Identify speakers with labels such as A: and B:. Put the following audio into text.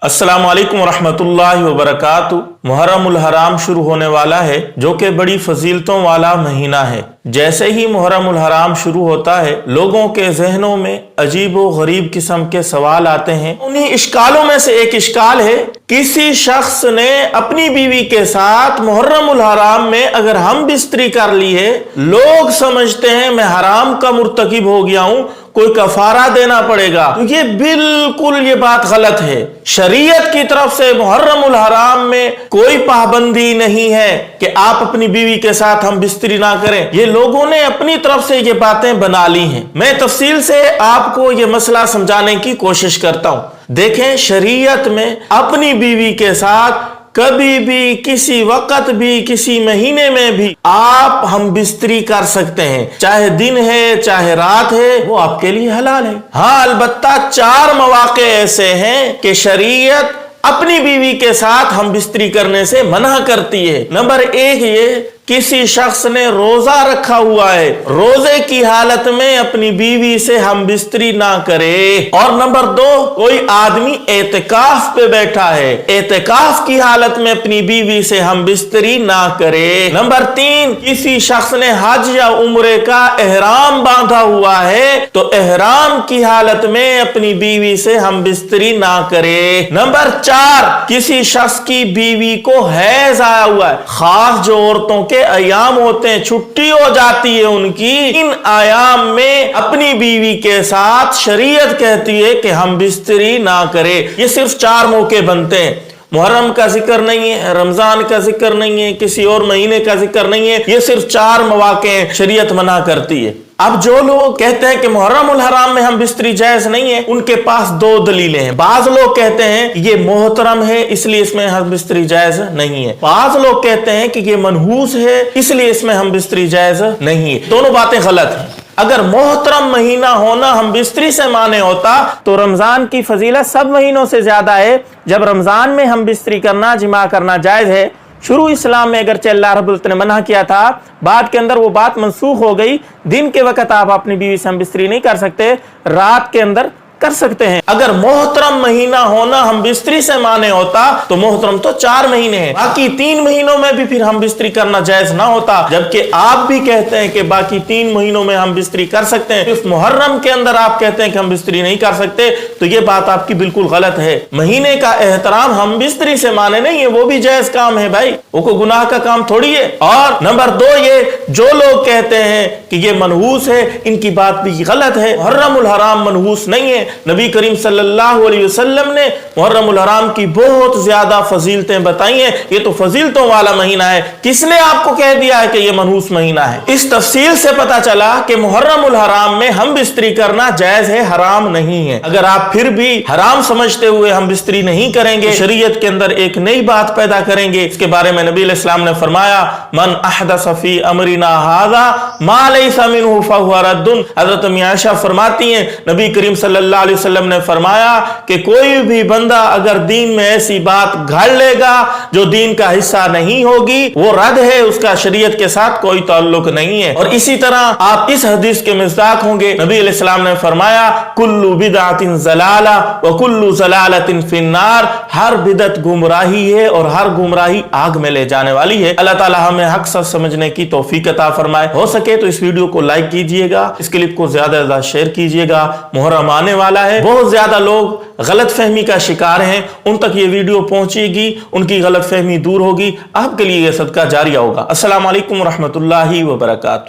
A: अस्सलामु अलैकुम वरहमतुल्लाहि वबरकातुहू। मुहर्रमुल हराम शुरू होने वाला है, जो कि बड़ी फजीलतों वाला महीना है। जैसे ही मुहर्रमुल हराम शुरू होता है, लोगों के जहनों में अजीब व गरीब किस्म के सवाल आते हैं। उन्हीं इश्कालों में से एक इश्काल है, किसी शख्स ने अपनी बीवी के साथ मुहर्रमुल हराम में अगर हम बिस्तरी कर ली है, लोग समझते हैं मैं हराम का मुर्तकिब हो गया हूं, कोई कफारा देना पड़ेगा। तो ये बिल्कुल ये बात गलत है। शरीयत की तरफ से मुहर्रमुल हराम में कोई पाबंदी नहीं है कि आप अपनी बीवी के साथ हम बिस्तरी ना करें। ये लोगों ने अपनी तरफ से ये बातें बना ली हैं। मैं तफसील से आपको ये मसला समझाने की कोशिश करता हूं। देखें, शरीयत में अपनी बीवी के साथ कभी भी, किसी वक्त भी, किसी महीने में भी आप हम बिस्तरी कर सकते हैं। चाहे दिन है, चाहे रात है, वो आपके लिए हलाल है। हाँ, अलबत्ता 4 मौके ऐसे हैं कि शरीयत अपनी बीवी के साथ हम बिस्तरी करने से मना करती है। नंबर 1 ये, किसी शख्स ने रोजा रखा हुआ है, रोजे की हालत में अपनी बीवी से हम बिस्तरी ना करे। और नंबर 2, कोई आदमी एतकाफ पे बैठा है, एतकाफ की हालत में अपनी बीवी से हम बिस्तरी ना करे। नंबर 3, किसी शख्स ने हज या उम्रे का एहराम बांधा हुआ है, तो एहराम की हालत में अपनी बीवी से हम बिस्तरी ना करे। नंबर 4, किसी शख्स की बीवी को हैज आया हुआ है, खास जो औरतों के आयाम होते हैं, छुट्टी हो जाती है उनकी, इन आयाम में अपनी बीवी के साथ शरीयत कहती है कि हम बिस्तरी ना करें। ये सिर्फ 4 मौके बनते हैं। मुहर्रम का जिक्र नहीं है, रमजान का जिक्र नहीं है, किसी और महीने का जिक्र नहीं है। ये सिर्फ 4 मौके शरीयत मना करती है। अब जो लोग कहते हैं कि मुहर्रमुल हराम में हम बिस्तरी जायज नहीं है, उनके पास 2 दलीलें हैं। बाज लोग कहते हैं ये मोहतरम है, इसलिए इसमें हम बिस्तरी जायज नहीं है। बाज लोग कहते हैं कि ये मनहूस है, इसलिए इसमें हम बिस्तरी जायज नहीं है। दोनों बातें गलत हैं। अगर मोहतरम महीना होना हम बिस्तरी से माने होता, तो रमजान की फजीलत सब महीनों से ज्यादा है। जब रमजान में हम बिस्तरी करना, जिमा करना जायज है। शुरू इस्लाम में अगर अल्लाह रब्बुल इज्जत ने मना किया था, बाद के अंदर वो बात मनसूख हो गई। दिन के वक्त आप अपनी बीवी से हम बिस्तरी नहीं कर सकते, रात के अंदर कर सकते हैं। अगर मोहतरम महीना होना हम बिस्तरी से माने होता, तो मोहतरम तो 4 महीने हैं, बाकी 3 महीनों में भी फिर हम बिस्तरी करना जायज ना होता। जबकि आप भी कहते हैं कि बाकी 3 महीनों में हम बिस्तरी कर सकते हैं, सिर्फ मुहर्रम के अंदर आप कहते हैं कि हम बिस्तरी नहीं कर सकते, तो ये बात आपकी बिल्कुल गलत है। महीने का एहतराम हम बिस्तरी से माने नहीं है, वो भी जायज काम है भाई, वो कोई गुनाह का काम थोड़ी है। और नंबर 2 ये, जो लोग कहते हैं कि ये मनहूस है, इनकी बात भी गलत है। मुहर्रमुल हराम मनहूस नहीं है। नबी करीम सल्लल्लाहु अलैहि वसल्लम ने मुहर्रमुल हराम की बहुत ज्यादा फजीलतें बताई हैं। ये तो फजीलतों वाला महीना है। किसने आपको कह दिया है कि ये मनहूस महीना है? इस तफसील से पता चला कि मुहर्रमुल हराम में हम बिस्तरी करना जायज है, हराम नहीं है। अगर आप फिर भी हराम समझते हुए हम बिस्तरी नहीं करेंगे, तो शरीयत के अंदर एक नई बात पैदा करेंगे। इसके बारे में नबी इस्लाम ने फरमाया, मन अहदस फी अमरिना हाज़ा मा लैसा मिन्हु फहुव रद्दुन। हजरत अम्मी आयशा फरमाती हैं, नबी करीम सल्लल्लाहु अलैहि वसल्लम ने फरमाया कि कोई भी बंदा अगर दीन में ऐसी बात घड़ लेगा जो दीन का हिस्सा नहीं होगी, वो रद्द है, उसका शरीयत के साथ कोई ताल्लुक नहीं है। और इसी तरह आप इस हदीस के मिस्दाक होंगे। नबी अलैहिस्सलाम ने फरमाया, कुल्लु बिदअतिन ज़लाला व कुल्लु ज़लालतिन फिन्नार। हर बिदअत गुमराही है और हर गुमराही आग में ले जाने वाली है। अल्लाह ताला हमें हक सच समझने की तौफीक अता फरमाए। हो सके तो इस वीडियो को लाइक कीजिएगा, इस क्लिप को ज्यादा से ज्यादा शेयर कीजिएगा। मुहर्रम आने वाला है, बहुत ज्यादा लोग गलत फहमी का शिकार हैं, उन तक ये वीडियो पहुंचेगी, उनकी गलत फहमी दूर होगी, आपके लिए यह सदका जारिया होगा। अस्सलाम वालेकुम रहमतुल्लाहि व बरकातहू।